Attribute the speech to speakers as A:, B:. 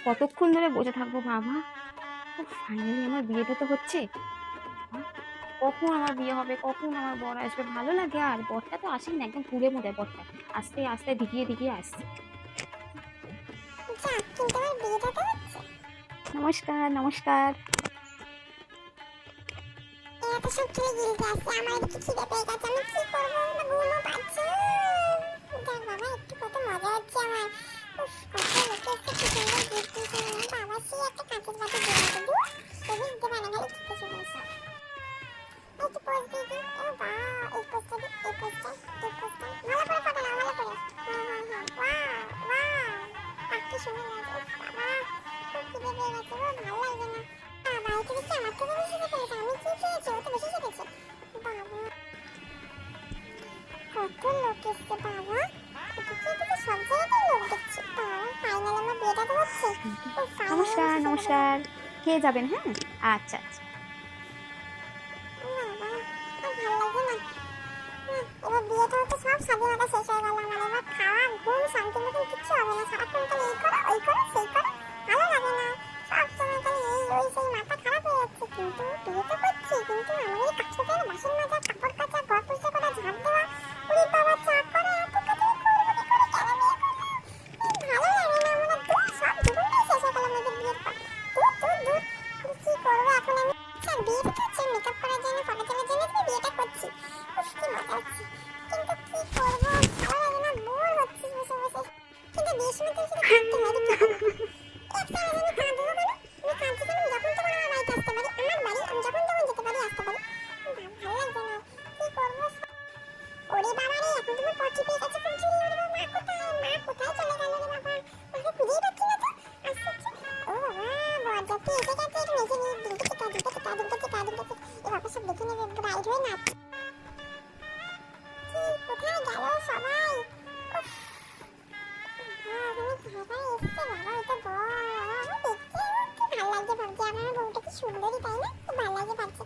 A: কতক্ষণ ধরে বসে থাকবো বাবা। ফাইনালি আমার বিয়েটা তো হচ্ছে। আহ, কখন আমার বিয়ে হবে, কখন আমার বর আসবে, ভালো লাগে। আর বরটা তো আসেই না, একদম পুড়ে মরে বরটা আস্তে আস্তে ধিকিয়ে ধিকিয়ে আসছে।
B: যাক, কিন্তু আমার বিয়েটা তো হচ্ছে।
A: নমস্কার নমস্কার।
B: এরা তো সব খেলে গিলতে আসছে, আমার এদিকে খিদে পেয়ে গেছে, আমি কি করবো, আমার ঘুমও পাচ্ছে। যাক বাবা, একটু কত মজা হচ্ছে আমার। উফ, কত লোকে এসছে, কি সুন্দর গিফট দিয়েছে বাবা। সে একটা কাঁচের বাটি দিয়ে দিতে দু তবে দিতে পারে না, খেতে চলে এসে একটু পোস্ট দিয়ে দিই। ও বা, এই পোস্টটা দিই, এই পোস্টটা, এই পোস্টটা ভালো করে ফটো নাও, ভালো করে। হ্যাঁ হ্যাঁ হ্যাঁ, ওয়াও ওয়াও, কি সুন্দর লাগছে। উফ বাবা, খুব খিদে পেয়ে গেছে গো, ভালো লাগছে না। বাড়িতে দেখছি আমার থেকে বেশি খেতে হয়েছে, আমি কি খেয়েছি, ও তো বেশি খেতেছে। বাবা, কত লোক এসছে বাবা, এদিকে এদিকে সব জায়গাতেই লোক দেখছি বাবা। ফাইনাল আমার বিয়েটা তো হচ্ছে। ও ফাইনাল আমি
A: নমস্কার
B: শেষে বলে যাবো
A: নমস্কার। খেয়ে যাবেন? হ্যাঁ, আচ্ছা আচ্ছা।
B: বাবা, আর ভালো লাগে না। এবার বিয়েটা হচ্ছে, সব স্বাধীনতা শেষ হয়ে গেল আমার। এবার খাওয়া ঘুম শান্তি মতন কিচ্ছু হবে না, সারাক্ষণ খালি এই করো ওই করো সেই করো, ভালো লাগে না। সব সময় খালি এই ওই সেই, মাথা খারাপ হয়ে যাচ্ছে। কিন্তু বিয়ে তো করছি, কিন্তু আমার এই কাজ করতে গেলে বাসন মাজা, কাপড় কাচা, ঘর পরিষ্কার করা, ঝাড় দেওয়া, উড়ি বাবা চা করা, এত কিছু করবো কি করে, কেন বিয়ে করলাম? ভালো লাগে না, মনে দূর সব জীবনটাই শেষ হয়ে গেল মেয়েদের বিয়ের পর। দূর দূর দূর, কি করবো এখন আমি। স্যার বিয়ে তো হচ্ছে, মেকআপ করার জন্য, ফটো তোলার জন্য তুমি বিয়েটা করছি। উফ, কি মজা হচ্ছে। কিন্তু কি করবো, ভালো লাগে না, বোর হচ্ছি বসে বসে। কিন্তু বিয়ের সময় তো শুধু কাঁদতে হয়, এটা কি করবো? একটা আওয়াজ, আমি কাঁদবো কেন? আমি কাঁদছি কেন? আমি যখন তখন আমার বাড়িতে আসতে পারি, আমার বাড়ি, আমি যখন তখন যেতে পারি, আসতে পারি। ভালো লাগছে না, কি করবো। ওরে বাবা রে, এখন তোমার পটি পেয়ে গেছে ফুলঝুরি। ওরে বাবা, মা কোথায়, মা কোথায় চলে গেল রে বাবা, মাকে খুঁজেই পাচ্ছি না তো। আস্তে আস্তে, ও বাবা, বরযাত্রী এসে গেছে, একটু নেচে নিয়ে দুলকে চিকা দুলকে চিকা দুলকে চিকা দুলকে চিকা। এ বাবা, সব দেখে নেবে, ব্রাইড হয়ে নাচছে। কি, কোথায় গেল সবাই? উফ, তুমি কোথায় এসছে বাবা, এটা বল। আমি দেখছি, কি ভালো লাগছে ভাবছি, আমার বউটা কি সুন্দরী, তাই না? খুব ভালো লাগছে ভাবছি।